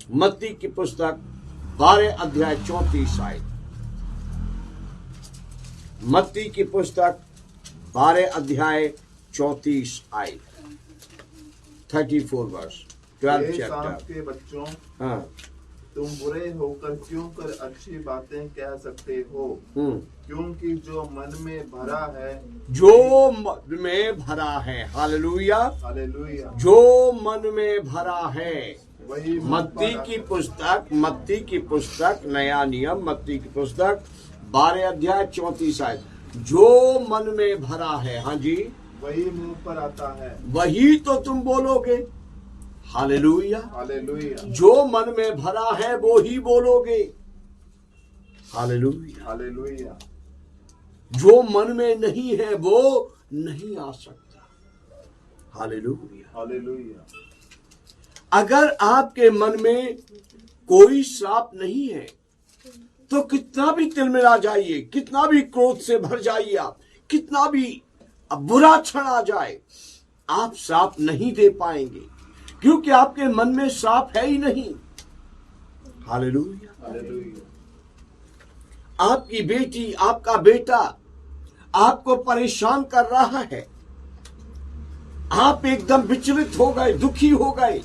मत्ती की पुस्तक 12 अध्याय 34 आयत। मत्ती की पुस्तक 12 अध्याय 34 आयत, 34 वर्ष 12 चैप्टर। के बच्चों, हाँ, तुम बुरे होकर क्यों कर अच्छी बातें कह सकते हो? क्योंकि जो मन में भरा है, जो मन में भरा है, हालेलुया, हालेलुया, जो मन में भरा है, वही मत्ती की पुस्तक नया नियम, मत्ती की पुस्तक 12 अध्याय 34 आयत। जो मन में भरा है, हाँ जी, वही मुंह पर आता है। वही तो तुम बोलोगे। हालेलुया, हालेलुया, जो मन में भरा है वो ही बोलोगे। हालेलुया, हालेलुया, जो मन में नहीं है वो नहीं आ सकता। हालेलुया, हालेलुया, अगर आपके मन में कोई श्राप नहीं है तो कितना भी तिलमिला जाइए, कितना भी क्रोध से भर जाइए, आप कितना भी बुरा क्षण आ जाए, आप श्राप नहीं दे पाएंगे, क्योंकि आपके मन में श्राप है ही नहीं। हालेलुया, हालेलुया, आपकी बेटी, आपका बेटा आपको परेशान कर रहा है, आप एकदम विचलित हो गए, दुखी हो गए,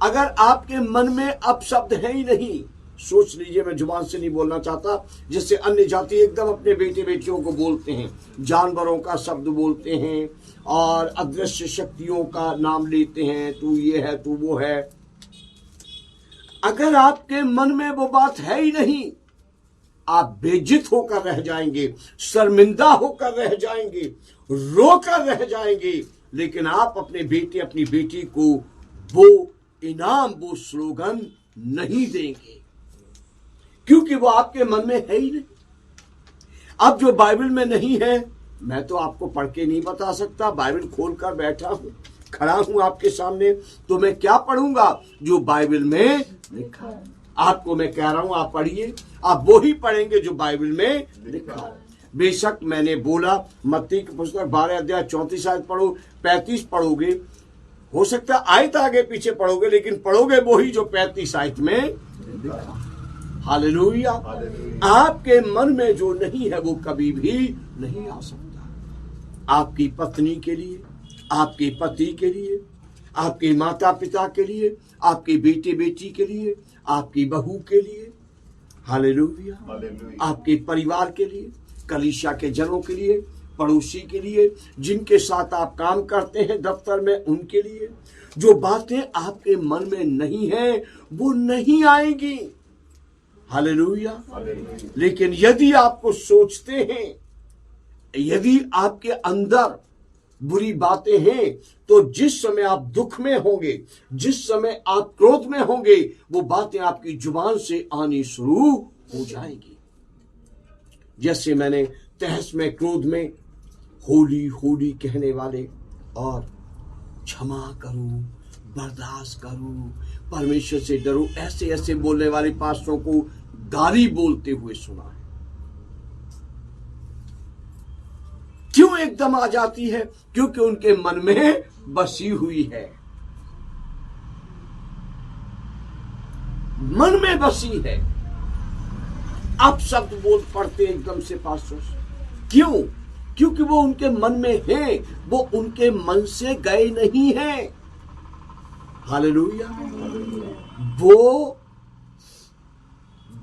अगर आपके मन में अपशब्द है ही नहीं, सोच लीजिए, मैं जुबान से नहीं बोलना चाहता, जिससे अन्य जाति एकदम अपने बेटे बेटियों को बोलते हैं, जानवरों का शब्द बोलते हैं और अदृश्य शक्तियों का नाम लेते हैं, तू ये है, तू वो है। अगर आपके मन में वो बात है ही नहीं, आप बेइज्जत होकर रह जाएंगे, शर्मिंदा होकर रह जाएंगे, रोकर रह जाएंगे, लेकिन आप अपने बेटे, अपनी बेटी को वो इनाम, वो स्लोगन नहीं देंगे, क्योंकि वो आपके मन में है ही नहीं। अब जो बाइबल में नहीं है, मैं तो आपको पढ़ के नहीं बता सकता, बाइबल खोलकर बैठा हूं, खड़ा हूं आपके सामने, तो मैं क्या पढ़ूंगा? जो बाइबल में लिखा है। आपको मैं कह रहा हूं, आप पढ़िए, आप वो ही पढ़ेंगे जो बाइबल में लिखा है। बेशक मैंने बोला मत्ती की पुस्तक 12 अध्याय 34 आयत पढ़ो, 35 पढ़ोगे, हो सकता है आयत आगे पीछे पढ़ोगे, लेकिन पढ़ोगे वो ही जो 35 आयत में लिखा। हालेलुया, आपके मन में जो नहीं है वो कभी भी नहीं आ सकता। आपकी पत्नी के लिए, आपके पति के लिए, आपके माता पिता के लिए, आपके बेटे बेटी के लिए, आपकी बहू के लिए, हालेलुया, आपके परिवार के लिए, कलीसिया के जनों के लिए, पड़ोसी के लिए, जिनके साथ आप काम करते हैं दफ्तर में, उनके लिए, जो बातें आपके मन में नहीं है वो नहीं आएंगी। हालेलुया, लेकिन यदि आपको सोचते हैं, यदि आपके अंदर बुरी बातें हैं, तो जिस समय आप दुख में होंगे, जिस समय आप क्रोध में होंगे, वो बातें आपकी जुबान से आनी शुरू हो जाएगी। जैसे मैंने तहस में, क्रोध में होली होली कहने वाले और क्षमा करूं, बर्दाश्त करूं, परमेश्वर से डरो, ऐसे ऐसे बोलने वाले पास्टरों को गाली बोलते हुए सुना है। क्यों एकदम आ जाती है? क्योंकि उनके मन में बसी हुई है, मन में बसी है। आप शब्द बोल पड़ते एकदम से पास्टर, क्यों? क्योंकि वो उनके मन में है, वो उनके मन से गए नहीं हैं। हालेलुया, वो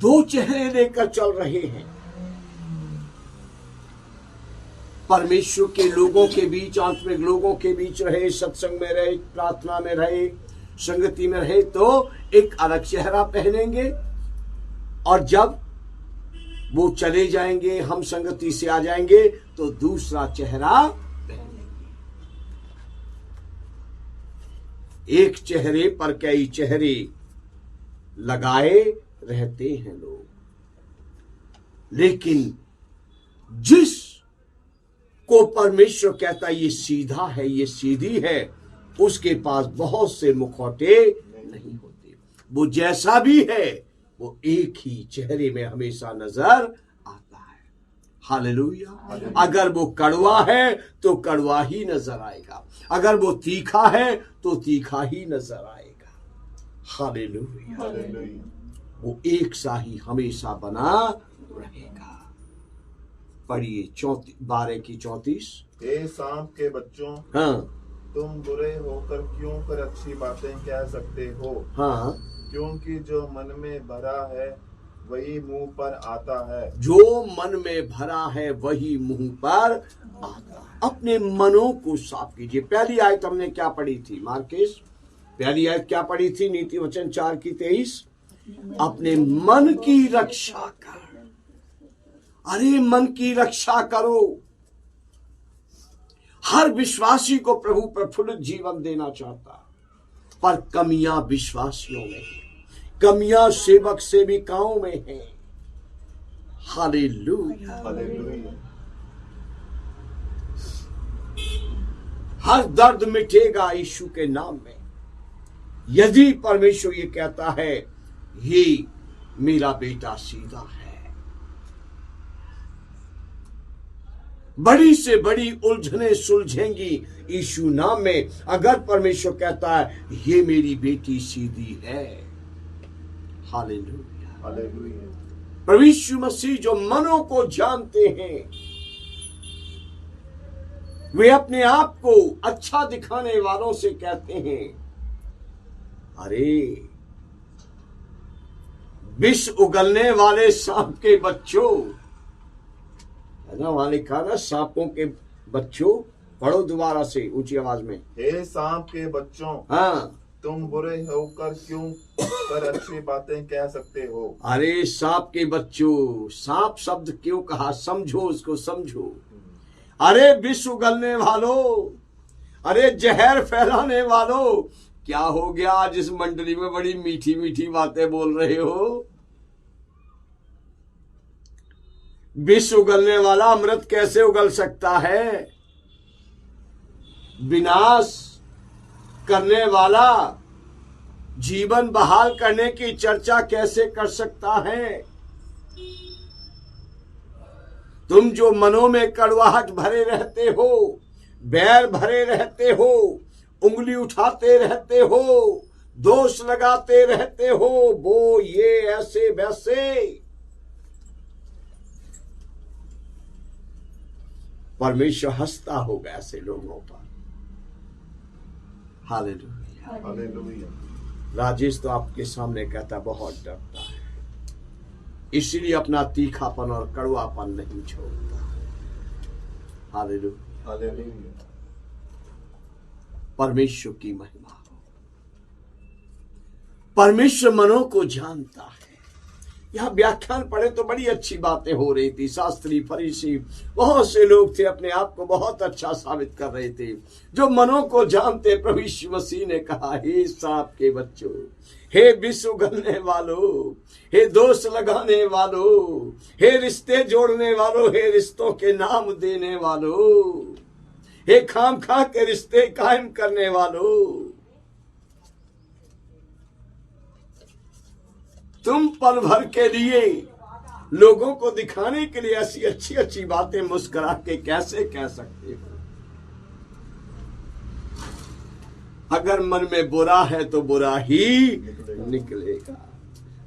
दो चेहरे लेकर चल रहे हैं। परमेश्वर के लोगों के बीच, आत्मिक लोगों के बीच रहे, सत्संग में रहे, प्रार्थना में रहे, संगति में रहे, तो एक अलग चेहरा पहनेंगे, और जब वो चले जाएंगे, हम संगति से आ जाएंगे, तो दूसरा चेहरा पहनेंगे। एक चेहरे पर कई चेहरे लगाए रहते हैं लोग, लेकिन जिस को परमेश्वर कहता है ये सीधा है, ये सीधी है, उसके पास बहुत से मुखौटे नहीं होते। वो जैसा भी है वो एक ही चेहरे में हमेशा नजर आता है। हालेलुया, अगर वो कड़वा है तो कड़वा ही नजर आएगा, अगर वो तीखा है तो तीखा ही नजर आएगा। हालेलुया। हालेलुया। वो एक सा ही हमेशा बना रहेगा। पढ़िए 12:34। हे सांप के बच्चों, हाँ तुम बुरे होकर क्यों कर अच्छी बातें कह सकते हो? हाँ, क्योंकि जो मन में भरा है वही मुंह पर आता है। जो मन में भरा है वही मुंह पर आता है। अपने मनों को साफ कीजिए। पहली आयत हमने क्या पढ़ी थी मार्केश? पहली आयत क्या पढ़ी थी? नीति वचन 4:23। अपने मन की रक्षा कर। अरे मन की रक्षा करो। हर विश्वासी को प्रभु प्रफुल्लित जीवन देना चाहता, पर कमियां विश्वासियों में है, कमियां सेवक सेविकाओं में है। हालेलुया। हालेलुया। हर दर्द मिटेगा यीशु के नाम में, यदि परमेश्वर ये कहता है ये मेरा बेटा सीधा है। बड़ी से बड़ी उलझने सुलझेंगी यीशु नाम में, अगर परमेश्वर कहता है ये मेरी बेटी सीधी है। हालेलुया। हालेलुया। प्रभु यीशु मसीह जो मनों को जानते हैं, वे अपने आप को अच्छा दिखाने वालों से कहते हैं, अरे विष उगलने वाले सांप के बच्चों, है ना? वहां लिखा ना, सांपों के बच्चों। पढ़ो दोबारा से ऊंची आवाज में। हे सांप के बच्चों, हाँ, तुम बुरे होकर क्यों कर अच्छी बातें कह सकते हो? अरे सांप के बच्चों, सांप शब्द क्यों कहा? समझो उसको, समझो। अरे विष उगलने वालों, अरे जहर फैलाने वालों, क्या हो गया आज इस मंडली में बड़ी मीठी मीठी बातें बोल रहे हो? विष उगलने वाला अमृत कैसे उगल सकता है? विनाश करने वाला जीवन बहाल करने की चर्चा कैसे कर सकता है? तुम जो मनों में कड़वाहट भरे रहते हो, बैर भरे रहते हो, उंगली उठाते रहते हो, दोष लगाते रहते हो, वो ये ऐसे वैसे, परमेश्वर हंसता होगा ऐसे लोगों पर। हालेलुया। हालेलुया। राजेश तो आपके सामने कहता बहुत डरता है, इसलिए अपना तीखापन और कड़वापन नहीं छोड़ता। हालेलुया। हालेलुया। परमेश्वर की महिमा हो। परमेश्वर मनों को जानता है। यहां व्याख्यान पढ़े तो बड़ी अच्छी बातें हो रही थी। शास्त्री फरीसी बहुत से लोग थे, अपने आप को बहुत अच्छा साबित कर रहे थे, जो मनों को जानते। प्रभु यीशु मसीह ने कहा, हे सांप के बच्चों, हे विष उगलने वालों, हे दोष लगाने वालों, हे रिश्ते जोड़ने वालों, हे रिश्तों के नाम देने वालों, हे खाम खा के रिश्ते कायम करने वालों, तुम पल भर के लिए लोगों को दिखाने के लिए ऐसी अच्छी अच्छी बातें मुस्कुरा के कैसे कह सकते हो? अगर मन में बुरा है तो बुरा ही निकलेगा।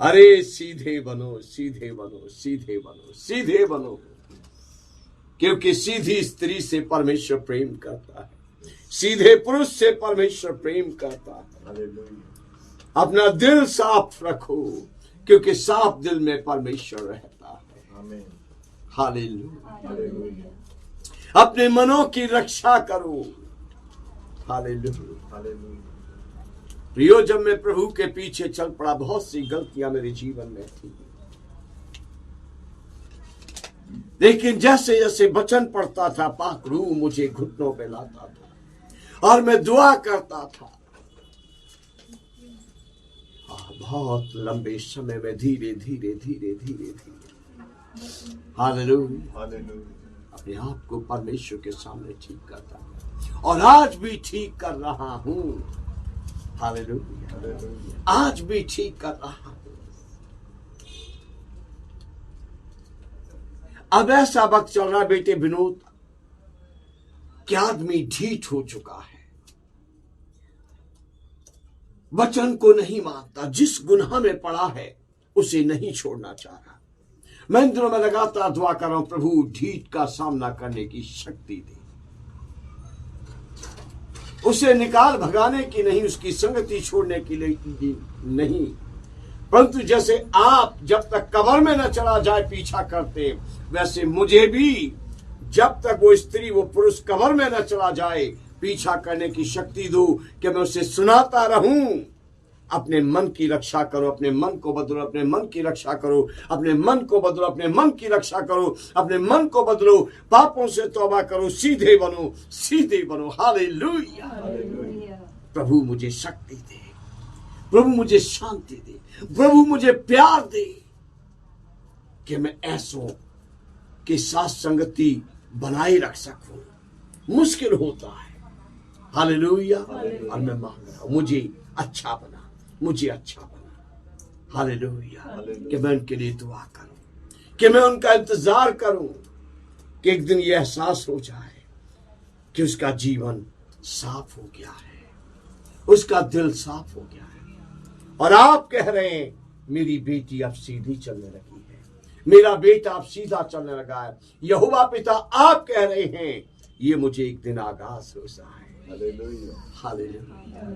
अरे सीधे बनो, सीधे बनो, सीधे बनो, सीधे बनो, क्योंकि सीधी स्त्री से परमेश्वर प्रेम करता है, सीधे पुरुष से परमेश्वर प्रेम करता है। हालेलुया। अपना दिल साफ रखो, क्योंकि साफ दिल में परमेश्वर रहता है। आमीन। हालेलुया। हालेलुया। अपने मनों की रक्षा करो। हालेलुया। हालेलुया। प्रियो, जब मैं प्रभु के पीछे चल पड़ा, बहुत सी गलतियां मेरे जीवन में थी, लेकिन जैसे जैसे वचन पढ़ता था, पाक रूह मुझे घुटनों पे लाता था और मैं दुआ करता था। बहुत लंबे समय में धीरे धीरे धीरे धीरे धीरे हालेलुया हालेलुया। अपने आप को परमेश्वर के सामने ठीक करता है, और आज भी ठीक कर रहा हूं। हालेलुया। हालेलुया। आज भी ठीक कर रहा हूं। अब ऐसा वक्त चल रहा बेटे विनोद कि आदमी ढीठ हो चुका है। वचन को नहीं मानता, जिस गुनाह में पड़ा है उसे नहीं छोड़ना चाह रहा। मैं इन दिनों में लगातार दुआ कर रहा हूं, प्रभु ढीठ का सामना करने की शक्ति दे, उसे निकाल भगाने की नहीं, उसकी संगति छोड़ने की नहीं, परंतु जैसे आप जब तक कब्र में न चला जाए पीछा करते, वैसे मुझे भी जब तक वो स्त्री वो पुरुष कब्र में न चला जाए पीछा करने की शक्ति दो, कि मैं उसे सुनाता रहूं। अपने मन की रक्षा करो, अपने मन को बदलो, अपने मन की रक्षा करो, अपने मन को बदलो, अपने मन की रक्षा करो, अपने मन को बदलो, पापों से तौबा करो, सीधे बनो, सीधे बनो। हालेलुया। प्रभु मुझे शक्ति दे, प्रभु मुझे शांति दे, प्रभु मुझे प्यार दे, कि मैं ऐसों के साथ संगति बनाए रख सकूं। मुश्किल होता है, हालेलुया। और मैं मांग रहा हूं, मुझे अच्छा बना, मुझे अच्छा बना, हालेलुया। कि मैं उनके लिए दुआ करूं, कि मैं उनका इंतजार करूं, कि एक दिन यह एहसास हो जाए कि उसका जीवन साफ हो गया है, उसका दिल साफ हो गया है। और आप कह रहे हैं, मेरी बेटी अब सीधी चलने लगी है, मेरा बेटा अब सीधा चलने लगा है। यहोवा पिता आप कह रहे हैं, ये मुझे एक दिन आगाज हो रहा है। हालेलुया।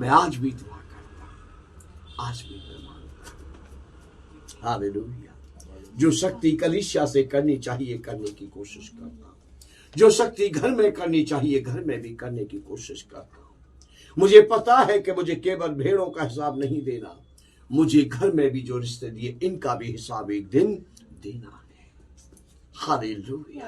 मैं आज भी दुआ करता, आज भी मैं मांगता, हालेलुया। जो शक्ति कलीसिया से करनी चाहिए करने की कोशिश करता हूं, जो शक्ति घर में करनी चाहिए घर में भी करने की कोशिश करता हूं। मुझे पता है कि मुझे केवल भेड़ों का हिसाब नहीं देना, मुझे घर में भी जो रिश्ते दिए इनका भी हिसाब एक दिन देना है। हालेलुया।